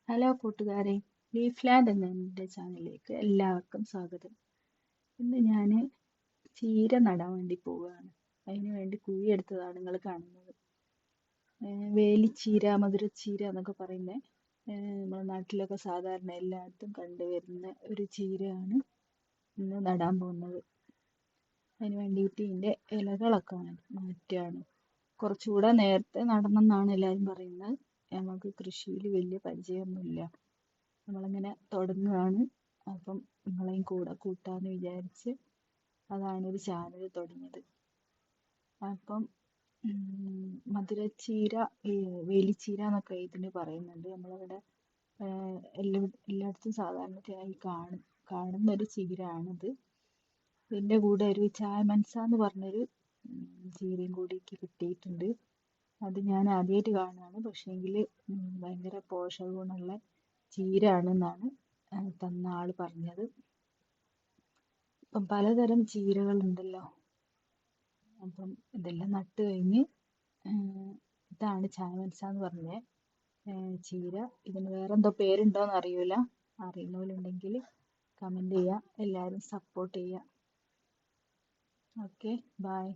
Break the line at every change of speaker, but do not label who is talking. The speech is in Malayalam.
ഹലോ കൂട്ടുകാരെ, ലീഫ് ലാൻഡ് എന്ന എൻ്റെ ചാനലിലേക്ക് എല്ലാവർക്കും സ്വാഗതം. ഇന്ന് ഞാൻ ചീര നടാൻ വേണ്ടി പോവുകയാണ്. അതിന് വേണ്ടി കുഴിയെടുത്തതാണ് നിങ്ങൾ കാണുന്നത്. വേലിച്ചീര, മധുരച്ചീര എന്നൊക്കെ പറയുന്നത് നമ്മുടെ നാട്ടിലൊക്കെ സാധാരണ എല്ലായിടത്തും കണ്ടുവരുന്ന ഒരു ചീരയാണ് ഇന്ന് നടാൻ പോകുന്നത്. അതിന് വേണ്ടിയിട്ട് ഇതിൻ്റെ ഇലകളൊക്കെ മാറ്റുകയാണ്. കുറച്ചുകൂടെ നേരത്തെ നടണമെന്നാണ് എല്ലാവരും പറയുന്നത്. നമുക്ക് കൃഷിയിൽ വലിയ പരിചയമൊന്നുമില്ല, നമ്മളിങ്ങനെ തുടങ്ങുകയാണ്. അപ്പം നിങ്ങളെയും കൂടെ കൂട്ടാമെന്ന് വിചാരിച്ച് അതാണ് ഒരു ചാനൽ തുടങ്ങിയത്. അപ്പം മധുരച്ചീര, വേലിച്ചീര എന്നൊക്കെ ഇതിന് പറയുന്നുണ്ട്. നമ്മളിവിടെ എല്ലായിടത്തും സാധാരണയായി കാണുന്ന ഒരു ചീരയാണിത്. ഇതിൻ്റെ കൂടെ ഒരു ചായ മനസ എന്ന് പറഞ്ഞൊരു ചീരയും കൂടി കിട്ടിയിട്ടുണ്ട്. അത് ഞാൻ ആദ്യമായിട്ട് കാണുകയാണ്. പക്ഷേങ്കിൽ ഭയങ്കര പോഷക ഗുണമുള്ള ചീര ആണെന്നാണ് തന്ന ആൾ പറഞ്ഞത്. ഇപ്പം പലതരം ചീരകളുണ്ടല്ലോ. അപ്പം ഇതെല്ലാം നട്ട് കഴിഞ്ഞ് ഇതാണ് ചായ മനസ എന്ന് പറഞ്ഞ ചീര. ഇതിന് വേറെന്തോ പേരുണ്ടോയെന്ന് അറിയില്ല. അറിയുന്നവരുണ്ടെങ്കിൽ കമൻറ്റ് ചെയ്യുക. എല്ലാവരും സപ്പോർട്ട് ചെയ്യുക. Okay, by.